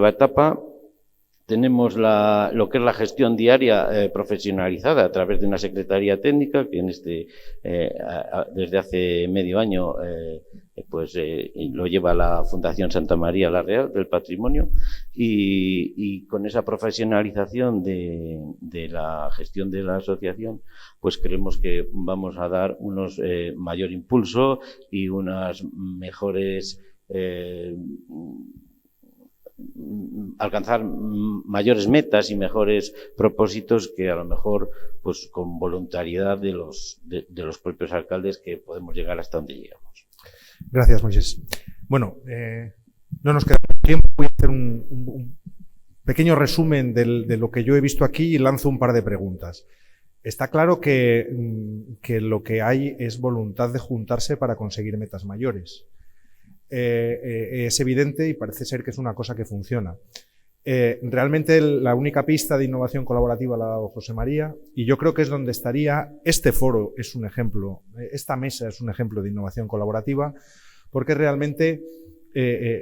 etapa. Tenemos lo que es la gestión diaria profesionalizada a través de una secretaría técnica que desde hace medio año lo lleva la Fundación Santa María la Real del Patrimonio, y con esa profesionalización de la gestión de la asociación, pues creemos que vamos a dar mayor impulso y unas mejores alcanzar mayores metas y mejores propósitos que a lo mejor pues con voluntariedad de los propios alcaldes, que podemos llegar hasta donde llegamos. Gracias, Moisés. Bueno, no nos queda tiempo. Voy a hacer un pequeño resumen de lo que yo he visto aquí y lanzo un par de preguntas. Está claro que lo que hay es voluntad de juntarse para conseguir metas mayores. Es evidente y parece ser que es una cosa que funciona. Realmente la única pista de innovación colaborativa la ha dado José María, y yo creo que es donde estaría. Este foro es un ejemplo, esta mesa es un ejemplo de innovación colaborativa, porque realmente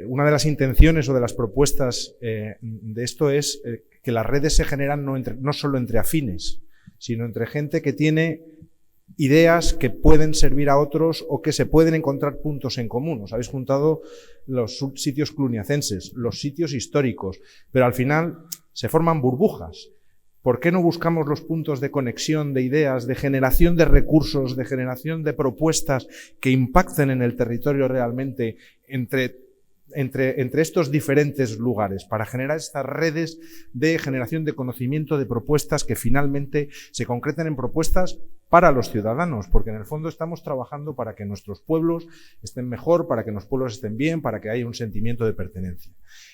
una de las intenciones o de las propuestas de esto es que las redes se generan no solo entre afines, sino entre gente que tiene ideas que pueden servir a otros o que se pueden encontrar puntos en común. Os habéis juntado los sitios cluniacenses, los sitios históricos, pero al final se forman burbujas. ¿Por qué no buscamos los puntos de conexión de ideas, de generación de recursos, de generación de propuestas que impacten en el territorio realmente entre estos diferentes lugares, para generar estas redes de generación de conocimiento, de propuestas que finalmente se concreten en propuestas para los ciudadanos? Porque en el fondo estamos trabajando para que nuestros pueblos estén mejor, para que los pueblos estén bien, para que haya un sentimiento de pertenencia.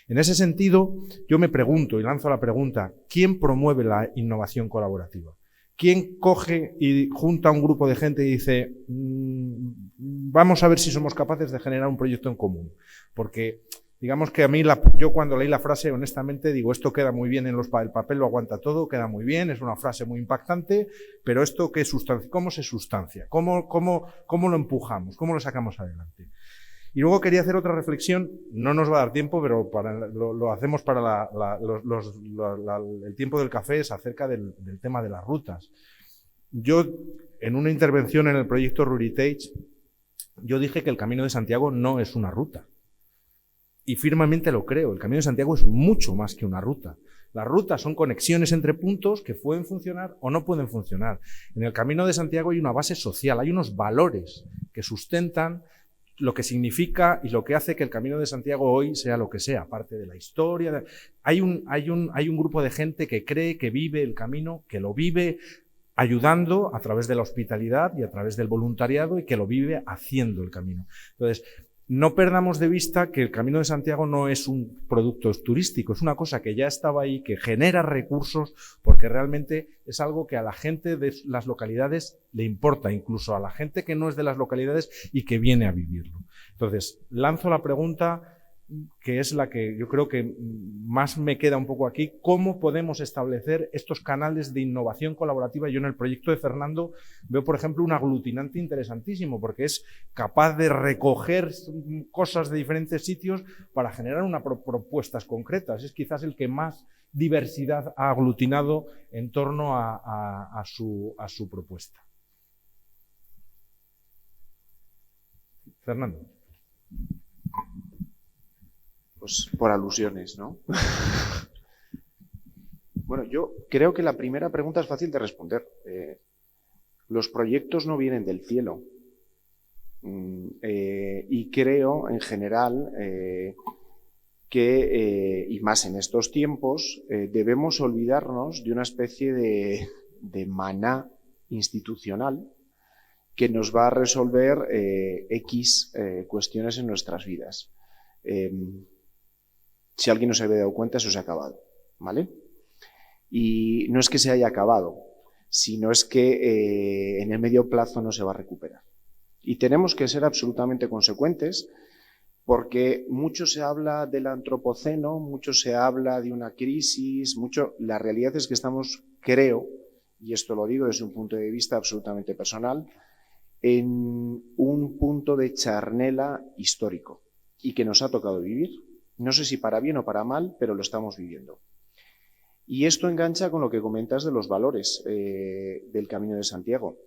En ese sentido, yo me pregunto y lanzo la pregunta: ¿quién promueve la innovación colaborativa? ¿Quién coge y junta a un grupo de gente y dice vamos a ver si somos capaces de generar un proyecto en común? Porque digamos que a mí, yo cuando leí la frase, honestamente digo, esto queda muy bien el papel lo aguanta todo, queda muy bien, es una frase muy impactante, pero esto ¿qué sustancia? ¿Cómo se sustancia? ¿Cómo lo empujamos? ¿Cómo lo sacamos adelante? Y luego quería hacer otra reflexión, no nos va a dar tiempo, pero lo hacemos para el tiempo del café, es acerca del tema de las rutas. Yo, en una intervención en el proyecto Ruritage, yo dije que el Camino de Santiago no es una ruta. Y firmemente lo creo, el Camino de Santiago es mucho más que una ruta. Las rutas son conexiones entre puntos que pueden funcionar o no pueden funcionar. En el Camino de Santiago hay una base social, hay unos valores que sustentan lo que significa y lo que hace que el Camino de Santiago hoy sea lo que sea, parte de la historia. Hay un grupo de gente que cree, que vive el camino, que lo vive ayudando a través de la hospitalidad y a través del voluntariado, y que lo vive haciendo el camino. Entonces, no perdamos de vista que el Camino de Santiago no es un producto turístico, es una cosa que ya estaba ahí, que genera recursos, porque realmente es algo que a la gente de las localidades le importa, incluso a la gente que no es de las localidades y que viene a vivirlo. Entonces, lanzo la pregunta, que es la que yo creo que más me queda un poco aquí: ¿cómo podemos establecer estos canales de innovación colaborativa? Yo en el proyecto de Fernando veo, por ejemplo, un aglutinante interesantísimo, porque es capaz de recoger cosas de diferentes sitios para generar propuestas concretas. Es quizás el que más diversidad ha aglutinado en torno a su propuesta. Fernando. Pues por alusiones, ¿no? Bueno, yo creo que la primera pregunta es fácil de responder. Los proyectos no vienen del cielo. Y creo, en general, que, y más en estos tiempos, debemos olvidarnos de una especie de maná institucional que nos va a resolver X cuestiones en nuestras vidas. Si alguien no se había dado cuenta, eso se ha acabado, ¿vale? Y no es que se haya acabado, sino es que en el medio plazo no se va a recuperar. Y tenemos que ser absolutamente consecuentes, porque mucho se habla del antropoceno, mucho se habla de una crisis, la realidad es que estamos, creo, y esto lo digo desde un punto de vista absolutamente personal, en un punto de charnela histórico y que nos ha tocado vivir. No sé si para bien o para mal, pero lo estamos viviendo. Y esto engancha con lo que comentas de los valores del Camino de Santiago.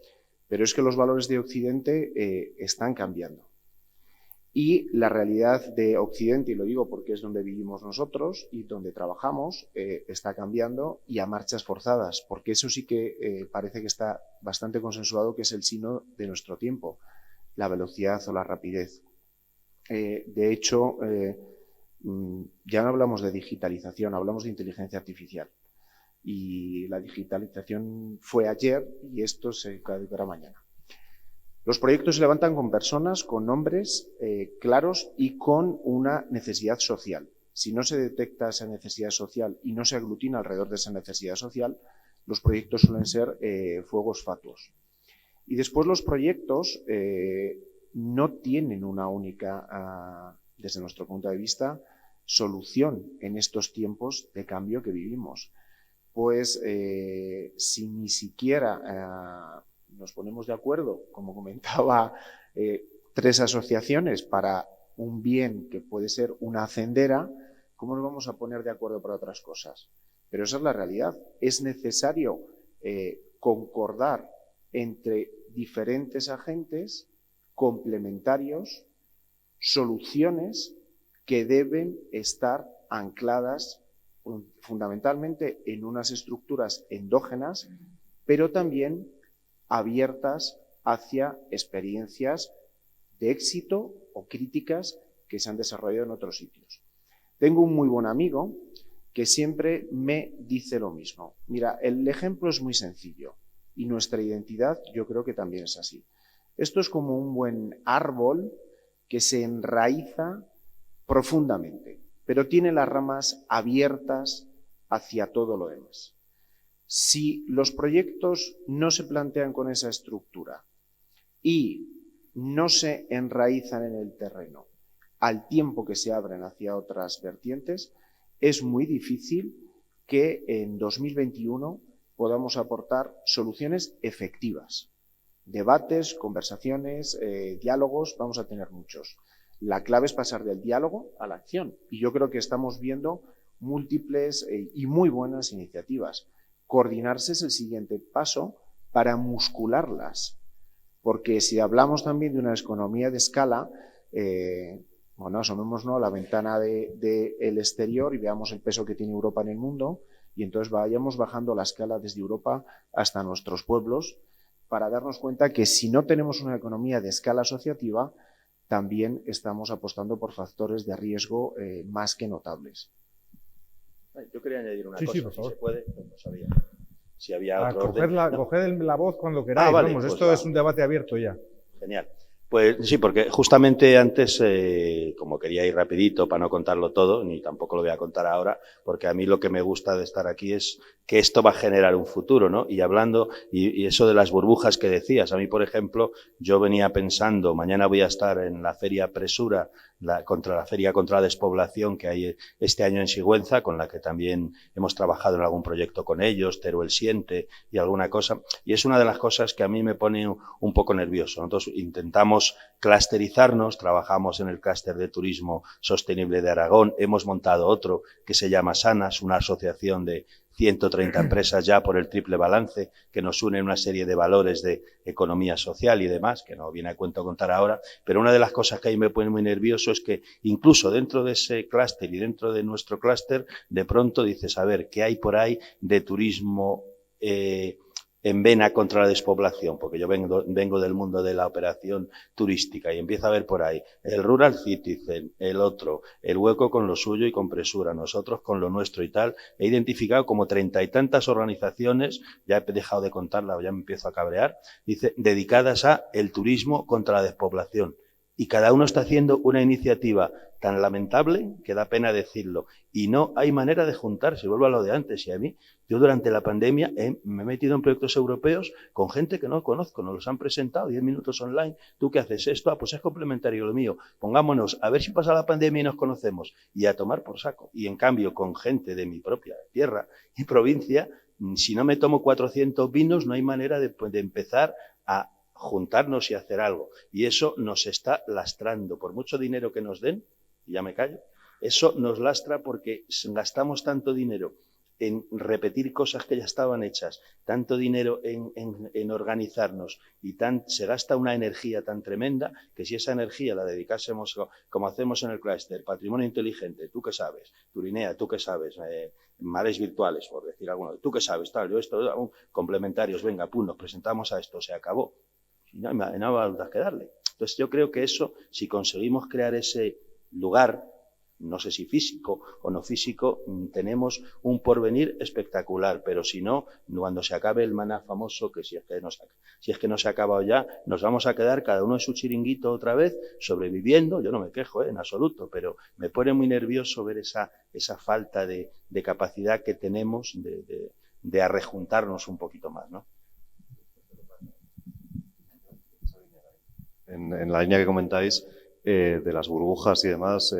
Pero es que los valores de Occidente están cambiando. Y la realidad de Occidente, y lo digo porque es donde vivimos nosotros y donde trabajamos, está cambiando y a marchas forzadas, porque eso sí que parece que está bastante consensuado, que es el signo de nuestro tiempo, la velocidad o la rapidez. De hecho, ya no hablamos de digitalización, hablamos de inteligencia artificial. Y la digitalización fue ayer y esto se caducará mañana. Los proyectos se levantan con personas, con nombres claros y con una necesidad social. Si no se detecta esa necesidad social y no se aglutina alrededor de esa necesidad social, los proyectos suelen ser fuegos fatuos. Y después los proyectos no tienen una única, desde nuestro punto de vista, solución en estos tiempos de cambio que vivimos. Pues si ni siquiera nos ponemos de acuerdo, como comentaba, 3 asociaciones para un bien que puede ser una hacendera, ¿cómo nos vamos a poner de acuerdo para otras cosas? Pero esa es la realidad. Es necesario concordar entre diferentes agentes complementarios, soluciones que deben estar ancladas fundamentalmente en unas estructuras endógenas, pero también abiertas hacia experiencias de éxito o críticas que se han desarrollado en otros sitios. Tengo un muy buen amigo que siempre me dice lo mismo. Mira, el ejemplo es muy sencillo y nuestra identidad yo creo que también es así. Esto es como un buen árbol que se enraiza profundamente, pero tiene las ramas abiertas hacia todo lo demás. Si los proyectos no se plantean con esa estructura y no se enraizan en el terreno al tiempo que se abren hacia otras vertientes, es muy difícil que en 2021 podamos aportar soluciones efectivas. Debates, conversaciones, diálogos, vamos a tener muchos. La clave es pasar del diálogo a la acción. Y yo creo que estamos viendo múltiples y muy buenas iniciativas. Coordinarse es el siguiente paso para muscularlas. Porque si hablamos también de una economía de escala, bueno, asomémonos a la ventana del exterior y veamos el peso que tiene Europa en el mundo y entonces vayamos bajando la escala desde Europa hasta nuestros pueblos para darnos cuenta que si no tenemos una economía de escala asociativa, también estamos apostando por factores de riesgo más que notables. Yo quería añadir una cosa, sí, por favor. si se puede, no sabía. Si había otro coged la voz cuando queráis, vale, vamos, pues esto es un debate abierto ya. Genial. Pues sí, porque justamente antes, como quería ir rapidito para no contarlo todo, ni tampoco lo voy a contar ahora, porque a mí lo que me gusta de estar aquí es que esto va a generar un futuro, ¿no? Y hablando, y eso de las burbujas que decías, a mí, por ejemplo, yo venía pensando, mañana voy a estar en la Feria Presura, contra la Feria contra la Despoblación que hay este año en Sigüenza, con la que también hemos trabajado en algún proyecto con ellos, Teruel Siente y alguna cosa, y es una de las cosas que a mí me pone un poco nervioso. Nosotros intentamos clusterizarnos, trabajamos en el clúster de turismo sostenible de Aragón, hemos montado otro que se llama SANAS, una asociación de 130 empresas ya por el triple balance que nos unen una serie de valores de economía social y demás, que no viene a cuento contar ahora, pero una de las cosas que ahí me pone muy nervioso es que incluso dentro de ese clúster y dentro de nuestro clúster, de pronto dices, a ver, ¿qué hay por ahí de turismo en vena contra la despoblación? Porque yo vengo del mundo de la operación turística y empiezo a ver por ahí el Rural Citizen, el otro, el hueco con lo suyo y con presura, nosotros con lo nuestro y tal. He identificado como 30 y tantas organizaciones, ya he dejado de contarla, ya me empiezo a cabrear, dice, dedicadas a el turismo contra la despoblación. Y cada uno está haciendo una iniciativa tan lamentable que da pena decirlo. Y no hay manera de juntarse. Vuelvo a lo de antes. Y a mí, yo durante la pandemia me he metido en proyectos europeos con gente que no conozco. Nos los han presentado 10 minutos online. ¿Tú qué haces esto? Ah, pues es complementario lo mío. Pongámonos a ver si pasa la pandemia y nos conocemos. Y a tomar por saco. Y en cambio, con gente de mi propia tierra y provincia, si no me tomo 400 vinos, no hay manera de empezar a juntarnos y hacer algo. Y eso nos está lastrando. Por mucho dinero que nos den, y ya me callo, eso nos lastra porque gastamos tanto dinero en repetir cosas que ya estaban hechas, tanto dinero en organizarnos y se gasta una energía tan tremenda que si esa energía la dedicásemos como hacemos en el clúster, patrimonio inteligente, tú qué sabes, Turinea, tú qué sabes, mares virtuales, por decir alguno, tú qué sabes, tal, yo esto, complementarios, venga, pum, nos presentamos a esto, se acabó. Y no hay nada que darle. Entonces yo creo que eso, si conseguimos crear ese lugar, no sé si físico o no físico, tenemos un porvenir espectacular, pero si no, cuando se acabe el maná famoso, que si es que no se ha acabado ya, nos vamos a quedar cada uno en su chiringuito otra vez, sobreviviendo. Yo no me quejo en absoluto, pero me pone muy nervioso ver esa falta de capacidad que tenemos de arrejuntarnos un poquito más, ¿no? En la línea que comentáis, de las burbujas y demás,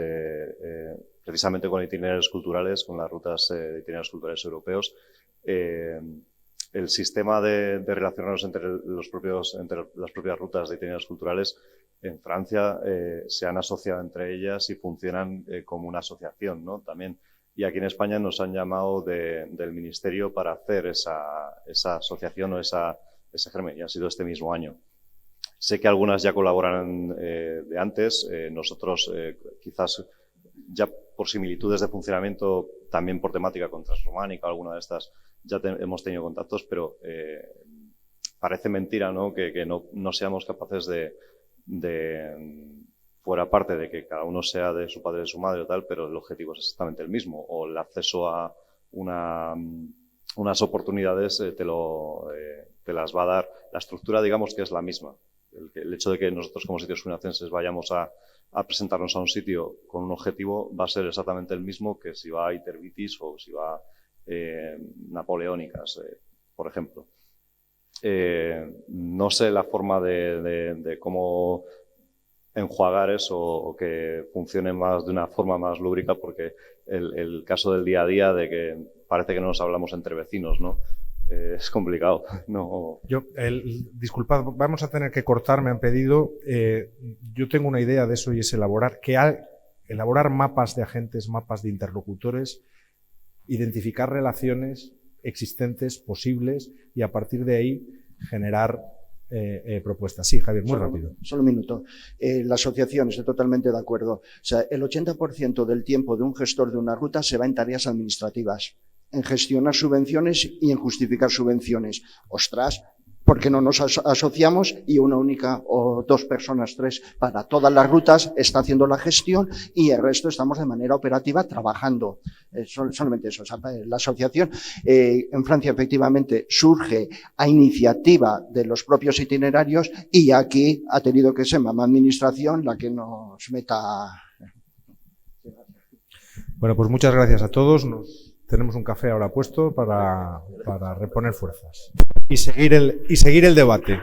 precisamente con itinerarios culturales, con las rutas de itinerarios culturales europeos, el sistema de relacionarnos entre las propias rutas de itinerarios culturales en Francia se han asociado entre ellas y funcionan como una asociación, ¿no? También. Y aquí en España nos han llamado del Ministerio para hacer esa asociación o esa germen, y ha sido este mismo año. Sé que algunas ya colaboran de antes, nosotros quizás ya por similitudes de funcionamiento, también por temática con Transrománica, alguna de estas ya hemos tenido contactos, pero parece mentira, ¿no? Que no seamos capaces de fuera parte de que cada uno sea de su padre y de su madre o tal, pero el objetivo es exactamente el mismo, o el acceso a unas oportunidades te las va a dar. La estructura, digamos, que es la misma. El hecho de que nosotros como sitios fundacenses vayamos a presentarnos a un sitio con un objetivo va a ser exactamente el mismo que si va a Itervitis o si va a Napoleónicas, por ejemplo. No sé la forma de cómo enjuagar eso o que funcione más de una forma más lúbrica, porque el caso del día a día de que parece que no nos hablamos entre vecinos, ¿no? Es complicado. No. Disculpad, vamos a tener que cortar, me han pedido. Yo tengo una idea de eso y es elaborar mapas de agentes, mapas de interlocutores, identificar relaciones existentes, posibles, y a partir de ahí generar propuestas. Sí, Javier, muy rápido. Solo un minuto. La asociación, estoy totalmente de acuerdo. O sea, el 80% del tiempo de un gestor de una ruta se va en tareas administrativas, en gestionar subvenciones y en justificar subvenciones. Ostras, ¿por qué no nos asociamos y una única o dos personas, tres, para todas las rutas está haciendo la gestión y el resto estamos de manera operativa trabajando? Solamente eso. O sea, la asociación en Francia efectivamente surge a iniciativa de los propios itinerarios y aquí ha tenido que ser mamá administración la que nos meta. Bueno, pues muchas gracias a todos. Tenemos un café ahora puesto para reponer fuerzas y seguir el debate.